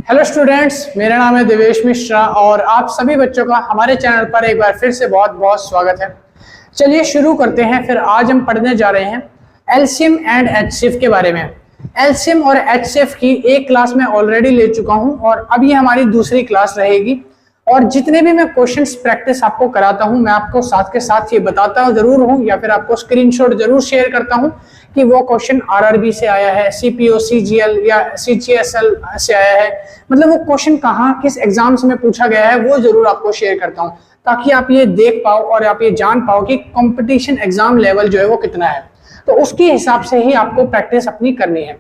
Hello students, मेरा नाम है देवेश मिश्रा और आप सभी बच्चों का हमारे चैनल पर एक बार फिर से बहुत बहुत स्वागत है। चलिए शुरू करते हैं। फिर आज हम पढ़ने जा रहे हैं एलसीएम एंड एचसीएफ के बारे में। एलसीएम और एचसीएफ की एक क्लास में ऑलरेडी ले चुका हूं और अब ये हमारी दूसरी क्लास रहेगी। और जितने भी मैं क्वेश्चंस प्रैक्टिस आपको कराता हूं, मैं आपको साथ के साथ ये बताता जरूर हूं या फिर आपको स्क्रीनशॉट जरूर शेयर करता हूं कि वो क्वेश्चन आरआरबी से आया है, सीपीओ, सीजीएल या सीजीएसएल से आया है, मतलब वो क्वेश्चन कहाँ किस एग्जाम्स में पूछा गया है वो जरूर आपको शेयर करता हूँ, ताकि आप ये देख पाओ और आप ये जान पाओ कि कंपटीशन एग्जाम लेवल जो है वो कितना है। तो उसके हिसाब से ही आपको प्रैक्टिस अपनी करनी है।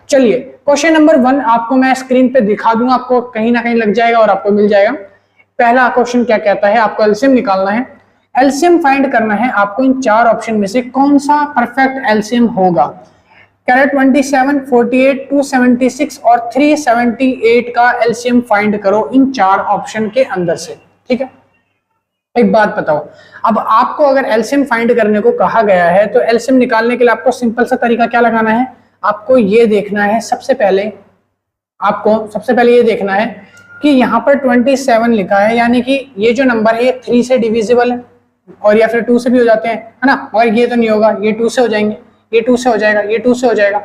चलिए क्वेश्चन नंबर 1 आपको मैं स्क्रीन पे दिखा दूंगा, आपको कहीं ना कहीं लग जाएगा और आपको मिल जाएगा। पहला क्वेश्चन क्या कहता है, आपको एलसीएम निकालना है। एलसीएम फाइंड करना है आपको इन चार ऑप्शन में से कौन सा परफेक्ट एलसीएम होगा। कह 27, 48, 276 और 378 का एलसीएम फाइंड करो इन चार ऑप्शन के अंदर से। ठीक है, एक बात बताओ, अब आपको अगर एलसीएम फाइंड करने को कहा गया है तो एलसीएम निकालने के लिए आपको सिंपल सा तरीका क्या लगाना है, आपको ये देखना है सबसे पहले ये देखना है कि यहाँ पर 27 लिखा है, यानी कि ये जो नंबर है ये 3 से डिविजिबल है और या फिर 2 से भी हो जाते हैं, है ना। और ये तो नहीं होगा, ये 2 से हो जाएंगे, ये 2 से हो जाएगा, ये 2 से हो जाएगा।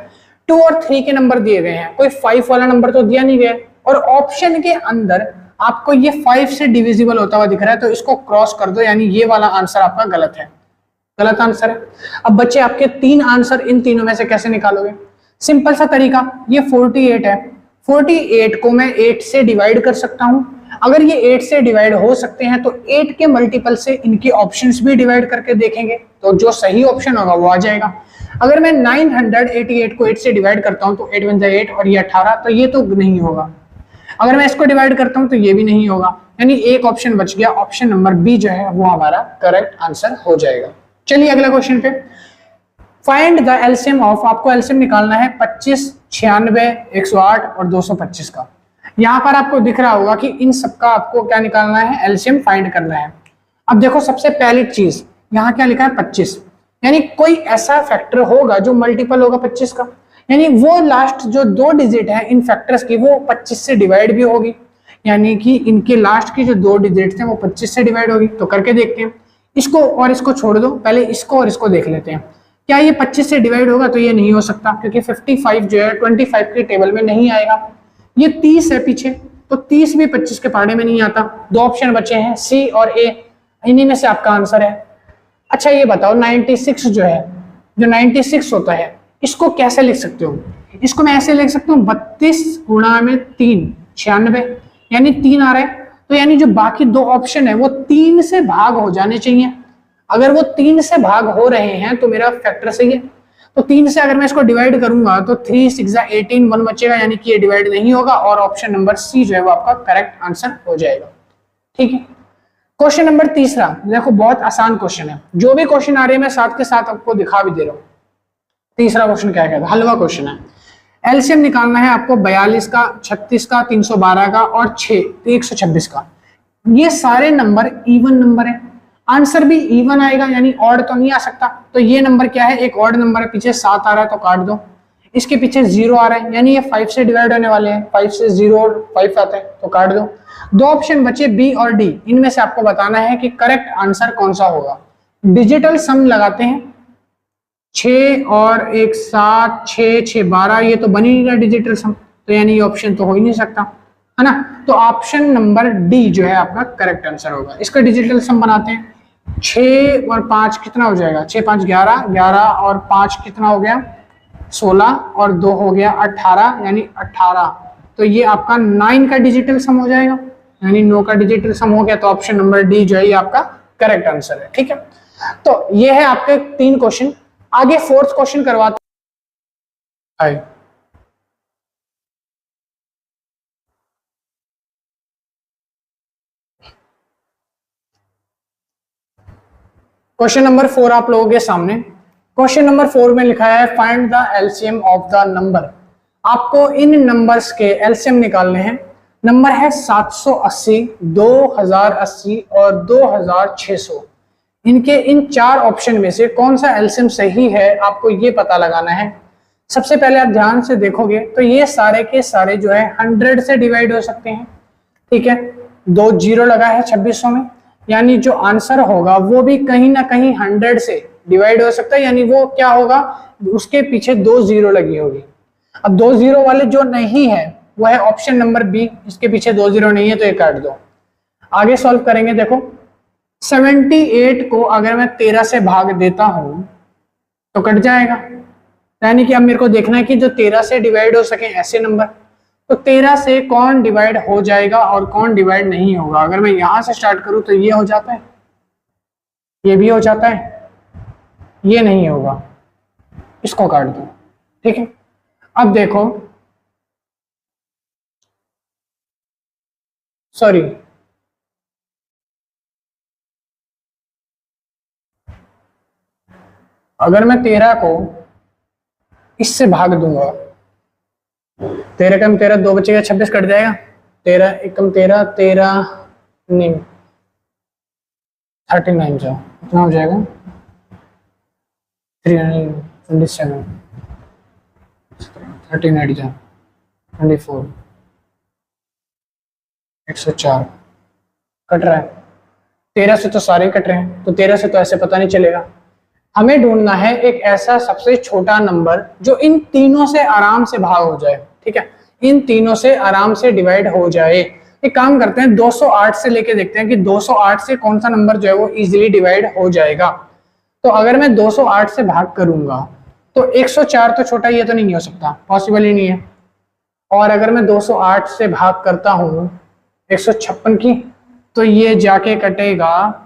2 और 3 के नंबर दिए गए हैं, कोई 5 वाला नंबर तो दिया नहीं गया। और ऑप्शन के अंदर आपको ये 5 से डिविजिबल होता हुआ दिख रहा है, तो इसको क्रॉस कर दो, यानी ये वाला आंसर आपका गलत है, गलत आंसर है। अब बच्चे आपके 3 आंसर इन तीनों में से कैसे निकालोगे, सिंपल सा तरीका, ये 48 है, 48 को मैं 8 से डिवाइड कर सकता हूं। अगर ये 8 से डिवाइड हो सकते हैं तो 8 के मल्टीपल से इनके ऑप्शंस भी डिवाइड करके देखेंगे, तो जो सही ऑप्शन होगा वो आ जाएगा। अगर मैं 988 को 8 से डिवाइड करता हूं तो 8 × 8 और ये 18, तो ये तो नहीं होगा। अगर मैं इसको डिवाइड करता हूं तो ये भी नहीं होगा, यानी एक ऑप्शन बच गया, ऑप्शन नंबर बी जो है वो हमारा करेक्ट आंसर हो जाएगा। चलिए अगला क्वेश्चन पे, फाइंड द एलसीएम ऑफ, आपको एलसीएम निकालना है 25, 96, 108 और 225 का। यहां पर आपको दिख रहा होगा कि इन सबका आपको क्या निकालना है, एलसीएम फाइंड करना है। अब देखो सबसे पहली चीज यहाँ क्या लिखा है 25, यानी कोई ऐसा फैक्टर होगा जो मल्टीपल होगा 25 का, यानी वो लास्ट जो 2 डिजिट है इन फैक्टर्स की वो 25 से डिवाइड भी होगी, यानी कि इनके लास्ट की जो 2 डिजिट थे वो 25 से डिवाइड होगी। तो करके देखते हैं, इसको और इसको छोड़ दो, पहले इसको और इसको देख लेते हैं। क्या ये 25 से डिवाइड होगा, तो ये नहीं हो सकता क्योंकि 55 जो है 25 के टेबल में नहीं आएगा। ये 30 है पीछे, तो 30 भी 25 के पहाड़े में नहीं आता। 2 ऑप्शन बचे हैं सी और ए, इन्हीं में से आपका आंसर है। अच्छा ये बताओ 96 जो है, जो 96 होता है इसको कैसे लिख सकते हो, इसको मैं ऐसे लिख सकता हूँ 32 × 3 96, यानी 3 आ रहा है, तो यानी जो बाकी 2 ऑप्शन है वो 3 से भाग हो जाने चाहिए। अगर वो 3 से भाग हो रहे हैं तो मेरा फैक्टर सही है। तो 3 से अगर मैं इसको डिवाइड करूंगा तो 3 6 18 1 बचेगा, यानी कि ये डिवाइड नहीं होगा और ऑप्शन नंबर सी जो है वो आपका करेक्ट आंसर हो जाएगा। ठीक है, क्वेश्चन नंबर 3, देखो बहुत आसान क्वेश्चन है, जो भी क्वेश्चन आ रहे हैं मैं साथ के साथ आपको दिखा भी दे रहा हूँ। तीसरा क्वेश्चन क्या कहता है, हलवा क्वेश्चन है। एलसीएम निकालना है आपको 42 का, 36 का, 312 का और 126 का। ये सारे नंबर इवन नंबर है, आंसर भी इवन आएगा, यानी ऑड तो नहीं आ सकता। तो ये नंबर क्या है, एक ऑड नंबर है, पीछे 7 आ रहा है तो काट दो, इसके पीछे 0 आ रहा है, यानी ये 5 से डिवाइड होने वाले हैं, 5 से 0 और 5 आते हैं तो काट दो। 2 ऑप्शन बचे बी और डी, इनमें से आपको बताना है कि करेक्ट आंसर कौन सा होगा। डिजिटल सम लगाते हैं, 6 और 1 7, 6 6 12, ये तो बन ही नहीं रहा डिजिटल सम, तो यानी ये ऑप्शन तो हो ही नहीं सकता, है ना। तो ऑप्शन नंबर डी जो है आपका करेक्ट आंसर होगा। इसका डिजिटल सम बनाते हैं, 6 और 5 कितना हो जाएगा, 6 5 11, 11 और 5 कितना हो गया 16 और 2 हो गया 18, यानी 18। तो ये आपका 9 का डिजिटल सम हो जाएगा, यानी 9 का डिजिटल सम हो गया, तो ऑप्शन नंबर डी जो है ये आपका करेक्ट आंसर है। ठीक है, तो ये है आपके 3 क्वेश्चन। आगे 4th क्वेश्चन करवाते हैं। क्वेश्चन नंबर 4 आप लोगों के सामने। क्वेश्चन नंबर 4 में लिखा है find the LCM of the number. आपको इन नंबर्स के एलसीएम निकालने हैं। नंबर है 780, 2080 और 2600। इनके इन 4 ऑप्शन में से कौन सा एलसीएम सही है आपको ये पता लगाना है। सबसे पहले आप ध्यान से देखोगे तो ये सारे के सारे जो है 100 से डिवाइड हो सकते हैं, ठीक है। 2 जीरो लगा है 2600 में, यानी जो आंसर होगा वो भी कहीं ना कहीं 100 से डिवाइड हो सकता है, यानी वो क्या होगा, उसके पीछे 2 जीरो लगी होगी। अब 2 जीरो वाले जो नहीं है वो है ऑप्शन नंबर बी, इसके पीछे 2 जीरो नहीं है तो ये काट दो। आगे सॉल्व करेंगे। देखो 78 को अगर मैं 13 से भाग देता हूं तो कट जाएगा, यानी कि अब मेरे को देखना है कि जो 13 से डिवाइड हो सके ऐसे नंबर, तो 13 से कौन डिवाइड हो जाएगा और कौन डिवाइड नहीं होगा। अगर मैं यहां से स्टार्ट करूं तो ये हो जाता है, ये भी हो जाता है, ये नहीं होगा, इसको काट दो, ठीक है। अब देखो, सॉरी, अगर मैं 13 को इससे भाग दूंगा, 13 कम 13 2 बचेगा, 26 कट जाएगा, 13 एकम 13 13 नहीं 39 जाओ, कितना हो जाएगा 327, 38 जाओ 24, 104 कट रहा है। 13 से तो सारे कट रहे हैं, तो 13 से तो ऐसे पता नहीं चलेगा। हमें ढूंढना है एक ऐसा सबसे छोटा नंबर जो इन तीनों से आराम से भाग हो जाए, ठीक है, इन तीनों से आराम से डिवाइड हो जाए। एक काम करते हैं, 208 से लेके देखते हैं कि 208 से कौन सा नंबर जो है वो इजीली डिवाइड हो जाएगा। तो अगर मैं 208 से भाग करूंगा तो 104 तो छोटा, ये तो नहीं हो सकता, पॉसिबल ही नहीं है। और अगर मैं 208 से भाग करता हूं 156 की, तो ये जाके कटेगा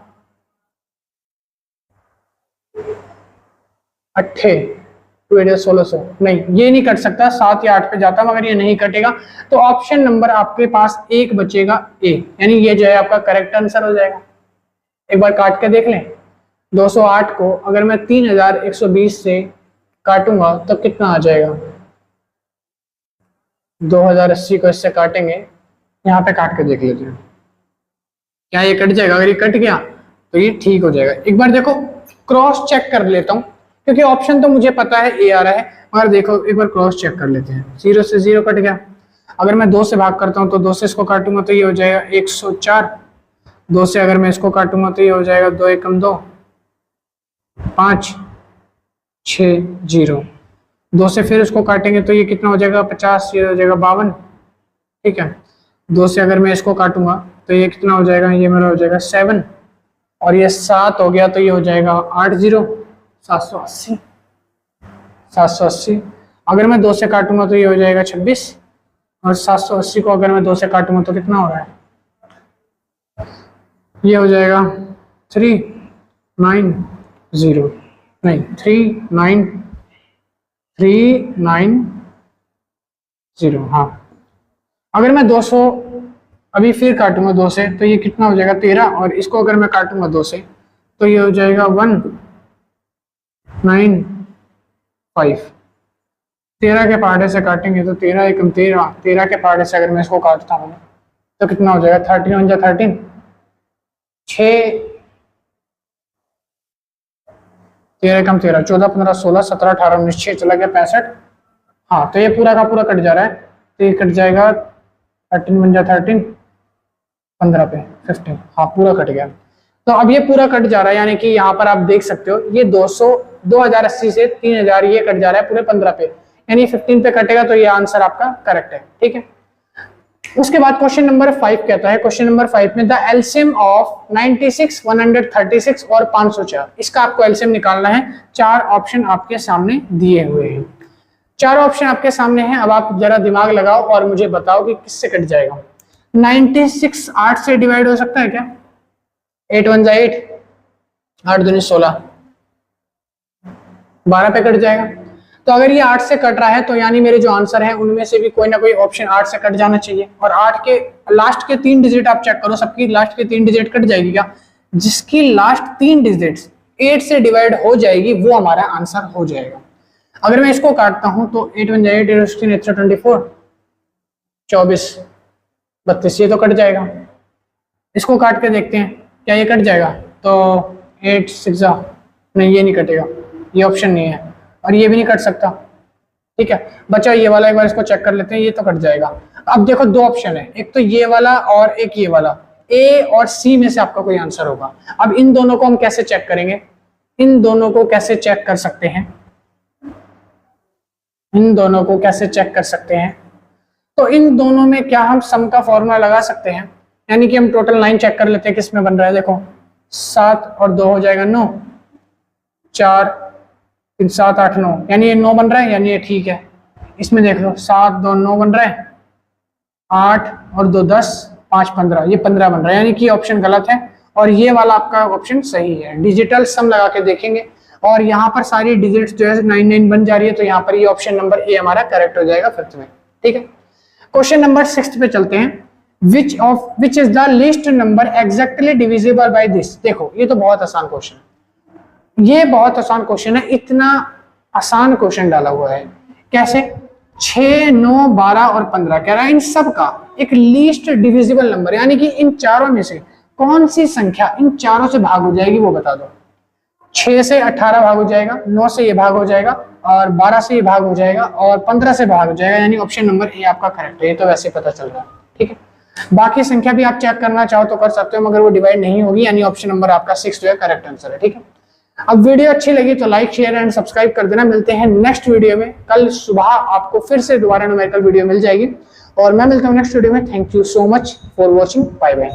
1600, नहीं ये नहीं कट सकता, 7 या 8 पे जाता मगर ये नहीं कटेगा। तो ऑप्शन नंबर आपके पास एक बचेगा ए, यानी ये जो है आपका करेक्ट आंसर हो जाएगा। एक बार काट के देख लें, 208 को अगर मैं 3120 से काटूंगा तो कितना आ जाएगा, 2080 को इससे काटेंगे, यहाँ पे काट के देख लेते हैं क्या ये कट जाएगा। अगर ये कट गया तो ये ठीक हो जाएगा। एक बार देखो क्रॉस चेक कर लेता हूँ, क्योंकि ऑप्शन तो मुझे पता है ए आ रहा है, मगर देखो एक बार क्रॉस चेक कर लेते हैं। 0 से 0 कट गया, अगर मैं 2 से भाग करता हूँ तो 2 से इसको काटूंगा तो ये हो जाएगा 104, 2 से अगर मैं इसको काटूंगा तो ये हो जाएगा 2 एकम 2 5 6 0, 2 से फिर इसको काटेंगे तो ये कितना हो जाएगा 50, ये हो जाएगा 52, ठीक है। 2 से अगर मैं इसको काटूंगा तो ये कितना हो जाएगा, ये मेरा हो जाएगा 7, और ये 7 हो गया तो ये हो जाएगा 80, 780, 780। अगर मैं 2 से काटूंगा तो ये हो जाएगा 26, और 780 को अगर मैं 2 से काटूंगा तो कितना हो रहा है, ये हो जाएगा 390, नहीं 390। हाँ, अगर मैं 200 अभी फिर काटूंगा 2 से तो ये कितना हो जाएगा 13, और इसको अगर मैं काटूंगा 2 से तो ये हो जाएगा 195। 13 के पहाड़े से काटेंगे तो 13 एकम 13, 13 के पहाड़े से अगर मैं इसको काटता हूँ तो कितना हो जाएगा 13 या 13 6, 13 एकम 13, 14 15 16 17 18 19 6 चला गया 65। हाँ, तो ये पूरा का पूरा कट जा रहा है, तो ये कट जाएगा 13 या 13 15 पे 15, हाँ पूरा कट गया। तो अब ये पूरा कट जा रहा है, यानी कि यहाँ पर आप देख सकते हो ये 2080 से 3000 ये कट जा रहा है पूरे 15 पे, यानी 15 पे कटेगा, तो ये आंसर आपका करेक्ट है, ठीक है। उसके बाद क्वेश्चन नंबर 5 कहता है, क्वेश्चन नंबर 5 में द एलसीएम ऑफ 96, 136 और 504, इसका आपको एलसीएम निकालना है। 4 ऑप्शन आपके सामने दिए हुए हैं, 4 ऑप्शन आपके सामने हैं। अब आप जरा दिमाग लगाओ और मुझे बताओ कि किससे कट जाएगा। 96 8 से डिवाइड हो सकता है क्या, 8 1 8, 8 2 16, 12 पे कट जाएगा। तो अगर ये 8 से कट रहा है तो यानी मेरे जो आंसर है उनमें से भी कोई ना कोई ऑप्शन 8 से कट जाना चाहिए। और 8 के लास्ट के 3 डिजिट आप चेक करो, सबकी लास्ट के 3 डिजिट कट जाएगी क्या, जिसकी लास्ट 3 डिजिट्स 8 से डिवाइड हो जाएगी वो हमारा आंसर हो जाएगा। अगर मैं इसको काटता हूं तो 8 1 8, 8 16, 8 24, 24 32, ये तो कट जाएगा। इसको काट के देखते हैं क्या ये कट जाएगा, तो 8 6 नहीं, ये नहीं कटेगा, ये ऑप्शन नहीं है, और ये भी नहीं कट सकता, ठीक है बच्चा, ये वाला एक बार इसको चेक कर लेते हैं, ये तो कट जाएगा। अब देखो दो ऑप्शन है, एक तो ये वाला और एक ये वाला, ए और सी में से आपका कोई आंसर होगा। अब इन दोनों को हम कैसे चेक करेंगे, इन दोनों को कैसे चेक कर सकते हैं, इन दोनों को कैसे चेक कर सकते हैं? तो इन दोनों में क्या हम सम का फॉर्मूला लगा सकते हैं, यानी कि हम टोटल 9 चेक कर लेते हैं किसमें बन रहा है। देखो 7 और 2 हो जाएगा 9, 4 3 7 8 9, यानी ये 9 बन रहा है, यानी ये ठीक है। इसमें देख लो 7 2 9 बन रहा है, 8 और 2 10 5 15, ये 15 बन रहा है, यानी कि ऑप्शन गलत है और ये वाला आपका ऑप्शन सही है। डिजिटल सम लगा के देखेंगे और यहाँ पर सारी डिजिट्स जो है 9 9 बन जा रही है, तो यहाँ पर ये ऑप्शन नंबर ए हमारा करेक्ट हो जाएगा फिफ्थ में। ठीक है, क्वेश्चन नंबर 6 पे चलते हैं। Which is the least number exactly divisible by this. देखो ये तो बहुत आसान क्वेश्चन है, ये बहुत आसान क्वेश्चन है, इतना आसान क्वेश्चन डाला हुआ है। कैसे? 6 9 12 और 15 कह रहा है इन सब का एक लीस्ट डिविजिबल नंबर, यानी कि इन चारों में से कौन सी संख्या इन चारों से भाग हो जाएगी वो बता दो। 6 से 18 भाग हो जाएगा, 9 से ये भाग हो जाएगा और 12 से ये भाग हो जाएगा और 15 से भाग हो जाएगा, यानी ऑप्शन नंबर ए आपका करेक्ट है। ये तो वैसे पता चल रहा है। ठीक है, बाकी संख्या भी आप चेक करना चाहो तो कर सकते हो, मगर वो डिवाइड नहीं होगी, यानी ऑप्शन नंबर आपका 6 जो है करेक्ट आंसर है। ठीक है, अब वीडियो अच्छी लगी तो लाइक शेयर एंड सब्सक्राइब कर देना। मिलते हैं नेक्स्ट वीडियो में। कल सुबह आपको फिर से दोबारा न्यूमेरिकल वीडियो मिल जाएगी और मैं मिलता हूँ नेक्स्ट वीडियो में। Thank you so much for watching, bye bye.